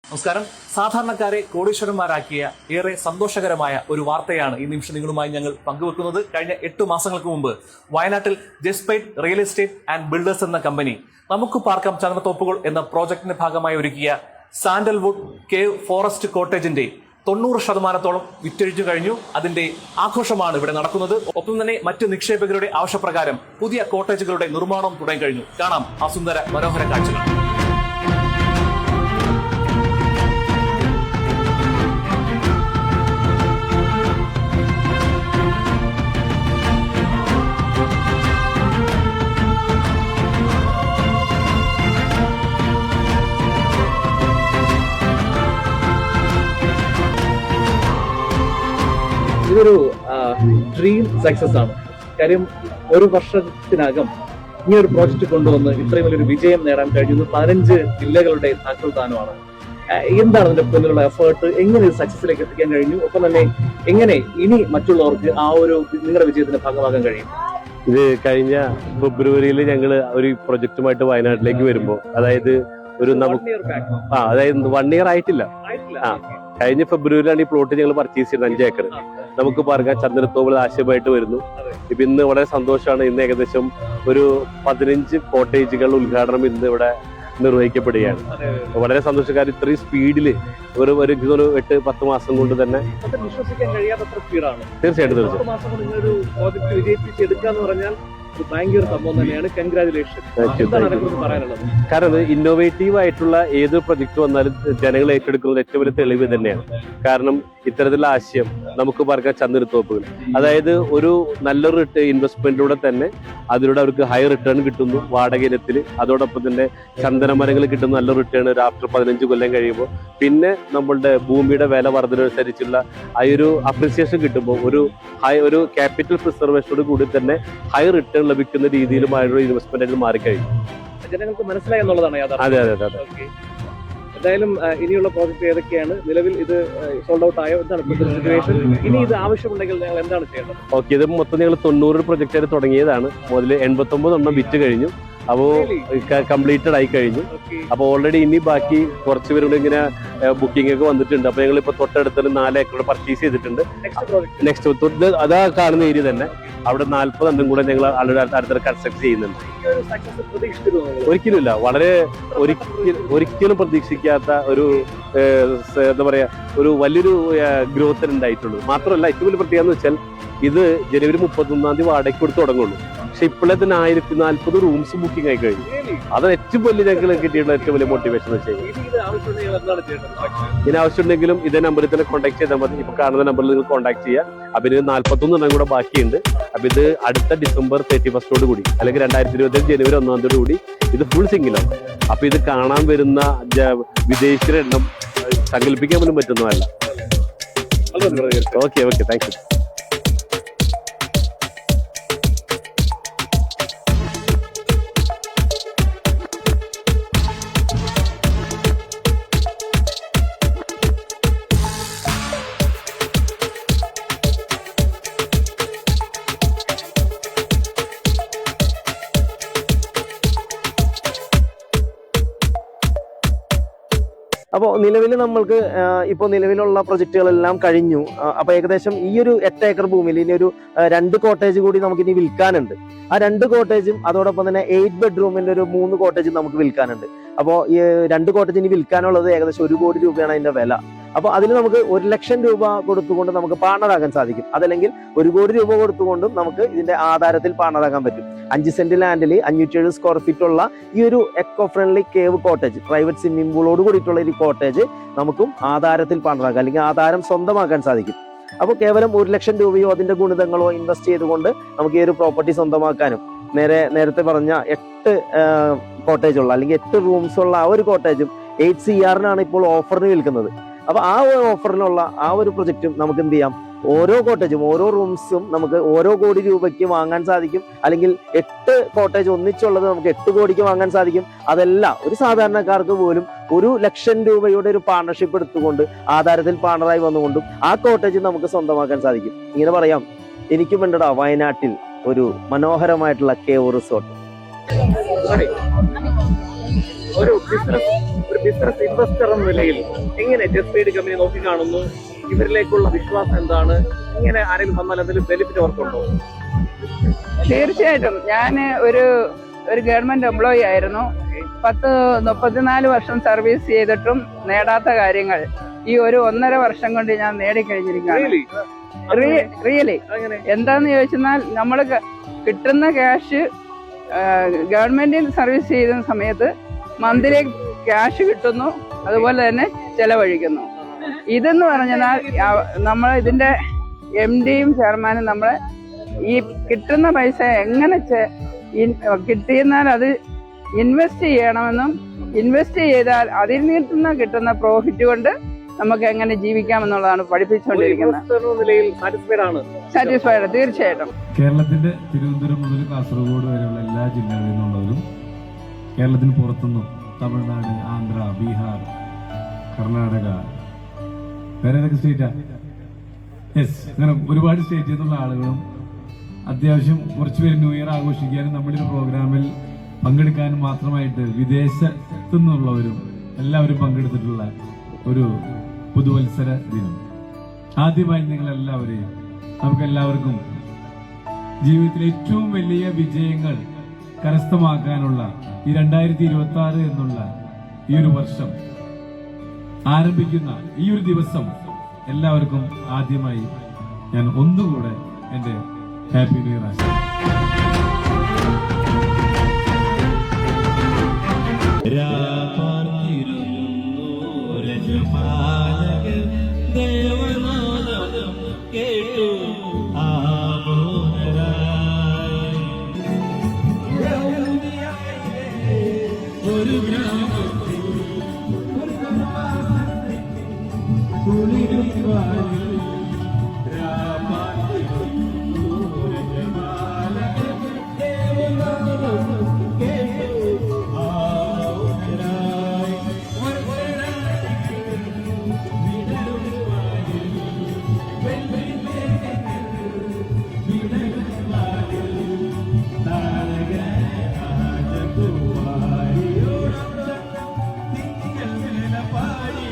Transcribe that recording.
നമസ്കാരം. സാധാരണക്കാരെ കോടീശ്വരന്മാരാക്കിയ ഏറെ സന്തോഷകരമായ ഒരു വാർത്തയാണ് ഈ നിമിഷം നിങ്ങളുമായി ഞങ്ങൾ പങ്കുവെക്കുന്നത്. കഴിഞ്ഞ 8 മാസങ്ങൾക്ക് മുമ്പ് വയനാട്ടിൽ ജസ്പൈറ്റ് റിയൽ എസ്റ്റേറ്റ് ആൻഡ് ബിൽഡേഴ്സ് എന്ന കമ്പനി നമുക്ക് പാർക്കാം ചന്ദനത്തോപ്പുകൾ എന്ന പ്രോജക്ടിന്റെ ഭാഗമായി ഒരുക്കിയ സാൻഡൽവുഡ് കേവ് ഫോറസ്റ്റ് കോട്ടേജിന്റെ 90% വിറ്റഴിച്ചു കഴിഞ്ഞു. അതിന്റെ ആഘോഷമാണ് ഇവിടെ നടക്കുന്നത്. ഒപ്പം തന്നെ മറ്റ് നിക്ഷേപകരുടെ ആവശ്യപ്രകാരം പുതിയ കോട്ടേജുകളുടെ നിർമ്മാണം തുടങ്ങി കഴിഞ്ഞു. കാണാം ആ സുന്ദര മനോഹര കാഴ്ചകൾ. ഇതൊരു ഡ്രീം സക്സസ് ആണ്. കാര്യം ഒരു വർഷത്തിനകം ഈ ഒരു പ്രോജക്റ്റ് കൊണ്ടുവന്ന് ഇത്രയും വലിയൊരു വിജയം നേടാൻ കഴിഞ്ഞത് 15 ജില്ലകളുടെ താക്കോൽദാനമാണ്. എന്താണ് അതിന്റെ പിന്നിലുള്ള എഫേർട്ട്? എങ്ങനെ ഇത് സക്സസിലേക്ക് എത്തിക്കാൻ കഴിഞ്ഞു? ഒപ്പം തന്നെ എങ്ങനെ ഇനി മറ്റുള്ളവർക്ക് ആ ഒരു നിങ്ങളുടെ വിജയത്തിന്റെ ഭാഗമാകാൻ കഴിയും? ഇത് കഴിഞ്ഞ ഫെബ്രുവരിയിൽ ഞങ്ങൾ ഒരു പ്രൊജക്റ്റുമായിട്ട് വയനാട്ടിലേക്ക് വരുമ്പോൾ, അതായത് ഒരു അതായത് 1 ഇയർ ആയിട്ടില്ല. കഴിഞ്ഞ ഫെബ്രുവരിയിലാണ് ഈ പ്ലോട്ട് ഞങ്ങൾ പർച്ചേസ് ചെയ്തത്. 5 ഏക്കർ നമുക്ക് പാർക്കാം ചന്ദനത്തോപ്പുകൾ ആശയമായിട്ട് വരുന്നു. ഇപ്പൊ ഇന്ന് വളരെ സന്തോഷമാണ്. ഇന്ന് ഏകദേശം ഒരു 15 കോട്ടേജുകൾ ഉദ്ഘാടനം ഇന്ന് ഇവിടെ നിർവഹിക്കപ്പെടുകയാണ്. വളരെ സന്തോഷക്കാർ. ഇത്രയും സ്പീഡില് ഒരു 8-10 മാസം കൊണ്ട് തന്നെ വിശ്വസിക്കാൻ കഴിയാത്തത്ര സ്പീഡാണ്. തീർച്ചയായിട്ടും ഭയങ്കര സംഭവം തന്നെയാണ്. കൺഗ്രാജുലേഷൻ. കാരണം ഇത് ഇന്നോവേറ്റീവ് ആയിട്ടുള്ള ഏത് പ്രൊജക്ട് വന്നാലും ജനങ്ങൾ ഏറ്റെടുക്കുന്നത് ഏറ്റവും വലിയ തെളിവ് തന്നെയാണ്. കാരണം ഇത്തരത്തിലുള്ള ആശയം നമുക്ക് പറയാൻ ചന്ദനത്തോപ്പുകൾ, അതായത് ഒരു നല്ലൊരു ഇൻവെസ്റ്റ്മെന്റിലൂടെ തന്നെ അതിലൂടെ അവർക്ക് ഹൈ റിട്ടേൺ കിട്ടുന്നു വാടക ഇനത്തിൽ. അതോടൊപ്പം തന്നെ ചന്ദനമരങ്ങൾ കിട്ടുന്ന നല്ല റിട്ടേൺ ഒരു ആഫ്റ്റർ 15 കൊല്ലം കഴിയുമ്പോൾ. പിന്നെ നമ്മളുടെ ഭൂമിയുടെ വില വർധനനുസരിച്ചുള്ള ആ ഒരു അപ്രിസിയേഷൻ കിട്ടുമ്പോൾ ഒരു ക്യാപിറ്റൽ പ്രിസർവേഷനോട് കൂടി തന്നെ ഹൈ റിട്ടേൺ ലഭിക്കുന്ന രീതിയിലുമായൊരു ഇൻവെസ്റ്റ്മെന്റ് ആയിട്ട് മാറിക്കഴിഞ്ഞു. ജനങ്ങൾക്ക് മനസ്സിലായി എന്നുള്ളതാണ് യാഥാർത്ഥ്യം. അതെ അതെ അതെ. എന്തായാലും ഇനിയുള്ള പ്രോജക്ട് ഏതൊക്കെയാണ്? നിലവിൽ ഇത് സോൾഡ് ഔട്ട് ആയോ? എന്താണ് സിറ്റുവേഷൻ? ഇനി ഇത് ആവശ്യമുണ്ടെങ്കിൽ ഞങ്ങൾ എന്താണ് ചെയ്യേണ്ടത്? ഓക്കെ, ഇത് മൊത്തം ഞങ്ങൾ 90 പ്രൊജക്റ്റ് ആയിട്ട് തുടങ്ങിയതാണ്. മുതൽ 89 വിറ്റ് കഴിഞ്ഞു. അപ്പോൾ കംപ്ലീറ്റഡ് ആയി കഴിഞ്ഞു. അപ്പൊ ഓൾറെഡി ഇനി ബാക്കി കുറച്ച് പേരുടെ ഇങ്ങനെ ബുക്കിംഗ് ഒക്കെ വന്നിട്ടുണ്ട്. അപ്പൊ ഞങ്ങൾ ഇപ്പൊ തൊട്ടടുത്ത് 4 ഏക്കർ പർച്ചേസ് ചെയ്തിട്ടുണ്ട്. നെക്സ്റ്റ് അതാ കാണുന്ന ഏരിയ തന്നെ അവിടെ 40 കൂടെ ഞങ്ങൾ അടുത്ത കൺസ്ട്രക്ട് ചെയ്യുന്നുണ്ട്. ഒരിക്കലുമില്ല, വളരെ ഒരിക്കലും പ്രതീക്ഷിക്കാത്ത ഒരു എന്താ പറയാ ഒരു വലിയൊരു ഗ്രോത്ത് ഉണ്ടായിട്ടുള്ളൂ. മാത്രമല്ല ഏറ്റവും വലിയ പ്രത്യേകത എന്ന് വെച്ചാൽ ഇത് ജനുവരി 31 വാടകയ്ക്ക് കൊടുത്ത് തുടങ്ങുള്ളൂ. പക്ഷെ ഇപ്പോഴേ തന്നെ 1040 റൂംസ് ബുക്കിംഗ് ആയി കഴിഞ്ഞു. അതാണ് ഏറ്റവും വലിയ ഞങ്ങൾ കിട്ടിയിട്ടുള്ള ഏറ്റവും വലിയ മോട്ടിവേഷൻ എന്ന് വെച്ചാൽ. ഇതിന് ആവശ്യമുണ്ടെങ്കിലും ഇതേ നമ്പറിൽ തന്നെ കോൺടാക്ട് ചെയ്താൽ മതി. ഇപ്പൊ കാണുന്ന നമ്പറിൽ നിങ്ങൾ കോൺടാക്ട് ചെയ്യാം. അപ്പൊ ഇത് 41 കൂടെ ബാക്കിയുണ്ട്. അപ്പൊ ഇത് അടുത്ത ഡിസംബർ 31 കൂടി അല്ലെങ്കിൽ 2025 ജനുവരി 1 കൂടി ഇത് ഫുൾ സിംഗിളാണ്. അപ്പൊ ഇത് കാണാൻ വരുന്ന വിദേശികളുടെ എണ്ണം സങ്കല്പിക്കാൻ പോലും പറ്റുന്നതല്ല. Okay okay, thank you. അപ്പോൾ നിലവിൽ നമ്മൾക്ക് ഇപ്പോൾ നിലവിലുള്ള പ്രൊജക്റ്റുകളെല്ലാം കഴിഞ്ഞു. അപ്പോൾ ഏകദേശം ഈ ഒരു 8 ഏക്കർ ഭൂമിയിൽ ഇനി ഒരു 2 കോട്ടേജ് കൂടി നമുക്ക് ഇനി വിൽക്കാനുണ്ട്. ആ 2 കോട്ടേജും അതോടൊപ്പം തന്നെ 8 ബെഡ്റൂമിന്റെ ഒരു 3 കോട്ടേജും നമുക്ക് വിൽക്കാനുണ്ട്. അപ്പോൾ ഈ 2 കോട്ടേജ് ഇനി വിൽക്കാനുള്ളത് ഏകദേശം 1 കോടി രൂപയാണ് അതിന്റെ വില. അപ്പോൾ അതിന് നമുക്ക് 1 ലക്ഷം രൂപ കൊടുത്തുകൊണ്ട് നമുക്ക് പാർട്ണറാകാൻ സാധിക്കും. അതല്ലെങ്കിൽ 1 കോടി രൂപ കൊടുത്തുകൊണ്ടും നമുക്ക് ഇതിന്റെ ആധാരത്തിൽ പാർട്ണറാകാൻ പറ്റും. 5 സെന്റ് ലാൻഡിൽ 507 സ്ക്വയർ ഫീറ്റ് ഉള്ള ഈ ഒരു eco friendly cave cottage, private swimming പൂളോട് കൂടിയിട്ടുള്ള ഈ കോട്ടേജ് നമുക്കും ആധാരത്തിൽ പാർട്ണറാക്കാം, അല്ലെങ്കിൽ ആധാരം സ്വന്തമാക്കാൻ സാധിക്കും. അപ്പോൾ കേവലം 1 ലക്ഷം രൂപയോ അതിന്റെ ഗുണിതങ്ങളോ ഇൻവെസ്റ്റ് ചെയ്തുകൊണ്ട് നമുക്ക് ഈ ഒരു പ്രോപ്പർട്ടി സ്വന്തമാക്കാനും, നേരത്തെ പറഞ്ഞ 8 കോട്ടേജ് ഉള്ള അല്ലെങ്കിൽ 8 റൂംസ് ഉള്ള ആ ഒരു കോട്ടേജും 8 CR ഇപ്പോൾ ഓഫറിന് വിൽക്കുന്നത്. അപ്പൊ ആ ഒരു ഓഫറിനുള്ള ആ ഒരു പ്രൊജക്റ്റും നമുക്ക് എന്ത് ചെയ്യാം, ഓരോ കോട്ടേജും ഓരോ റൂംസും നമുക്ക് 1 കോടി രൂപയ്ക്ക് വാങ്ങാൻ സാധിക്കും. അല്ലെങ്കിൽ 8 കോട്ടേജ് ഒന്നിച്ചുള്ളത് നമുക്ക് 8 കോടിക്ക് വാങ്ങാൻ സാധിക്കും. അതല്ല, ഒരു സാധാരണക്കാർക്ക് പോലും 1 ലക്ഷം രൂപയുടെ ഒരു പാർട്ണർഷിപ്പ് എടുത്തുകൊണ്ട് ആധാരത്തിൽ പാർട്ണറായി വന്നുകൊണ്ടും ആ കോട്ടേജ് നമുക്ക് സ്വന്തമാക്കാൻ സാധിക്കും. ഇങ്ങനെ പറയാം, എനിക്കും വേണ്ടടാ വയനാട്ടിൽ ഒരു മനോഹരമായിട്ടുള്ള കേവ് റിസോർട്ട്. ഒരു ബിസിനസ് ഇൻവെസ്റ്റർ എന്ന നിലയിൽ എങ്ങനെ ജസ്പെയ്ഡ് കമ്പനി നോക്കിക്കാണുന്നു? ഇവരിലേക്കുള്ള വിശ്വാസം എന്താണ്? ഇങ്ങനെ ആരെങ്കിലും വന്നാൽ എന്തെങ്കിലും ബെനിഫിറ്റ് അവർക്കുണ്ടോ? തീർച്ചയായിട്ടും ഞാൻ ഒരു ഗവൺമെന്റ് എംപ്ലോയി ആയിരുന്നു. 34 വർഷം സർവീസ് ചെയ്തിട്ടും നേടാത്ത കാര്യങ്ങൾ ഈ 1.5 വർഷം കൊണ്ട് ഞാൻ നേടിക്കഴിഞ്ഞിരിക്കുകയാണ്. റിയലി എന്താന്ന് ചോദിച്ചാൽ നമ്മൾ കിട്ടുന്ന ക്യാഷ് ഗവൺമെന്റിൽ സർവീസ് ചെയ്യുന്ന സമയത്ത് മന്ത്ലി ക്യാഷ് കിട്ടുന്നു, അതുപോലെ തന്നെ ചെലവഴിക്കുന്നു. ഇതെന്ന് പറഞ്ഞാൽ നമ്മൾ ഇതിന്റെ MDയും ചെയർമാനും നമ്മളെ ഈ കിട്ടുന്ന പൈസ എങ്ങനെ കിട്ടിയെന്നാൽ അത് ഇൻവെസ്റ്റ് ചെയ്യണമെന്നും, ഇൻവെസ്റ്റ് ചെയ്താൽ അതിൽ നിന്ന് കിട്ടുന്ന പ്രോഫിറ്റ് കൊണ്ട് നമുക്ക് എങ്ങനെ ജീവിക്കാമെന്നുള്ളതാണ് പഠിപ്പിച്ചുകൊണ്ടിരിക്കുന്നത്. സാറ്റിസ്ഫൈഡ് തീർച്ചയായിട്ടും. കേരളത്തിന്റെ തിരുവനന്തപുരം മുതൽ കാസർഗോഡ് വരെയുള്ള എല്ലാ ജില്ലകളിൽ നിന്നുള്ളവരും കേരളത്തിന് പുറത്തുനിന്നും തമിഴ്നാട്, ആന്ധ്ര, ബീഹാർ, കർണാടക, വേറെ ഏതൊക്കെ സ്റ്റേറ്റാ? യെസ്, അങ്ങനെ ഒരുപാട് സ്റ്റേറ്റിൽ നിന്നുള്ള ആളുകളും അത്യാവശ്യം കുറച്ചുപേര് ന്യൂ ഇയർ ആഘോഷിക്കാനും നമ്മുടെ ഒരു പ്രോഗ്രാമിൽ പങ്കെടുക്കാനും മാത്രമായിട്ട് വിദേശത്തു നിന്നുള്ളവരും എല്ലാവരും പങ്കെടുത്തിട്ടുള്ള ഒരു പുതുവത്സര ദിനം. ആദ്യമായി നിങ്ങൾ എല്ലാവരെയും നമുക്കെല്ലാവർക്കും ജീവിതത്തിലെ ഏറ്റവും വലിയ വിജയങ്ങൾ കരസ്ഥമാക്കാനുള്ള ഈ 2026 എന്നുള്ള ഈ ഒരു വർഷം ആരംഭിക്കുന്ന ഈ ഒരു ദിവസം എല്ലാവർക്കും ആദ്യമായി ഞാൻ ഒന്നുകൂടെ എന്റെ ഹാപ്പി ന്യൂ ഇയർ ആശംസിക്കുന്നു. പാടി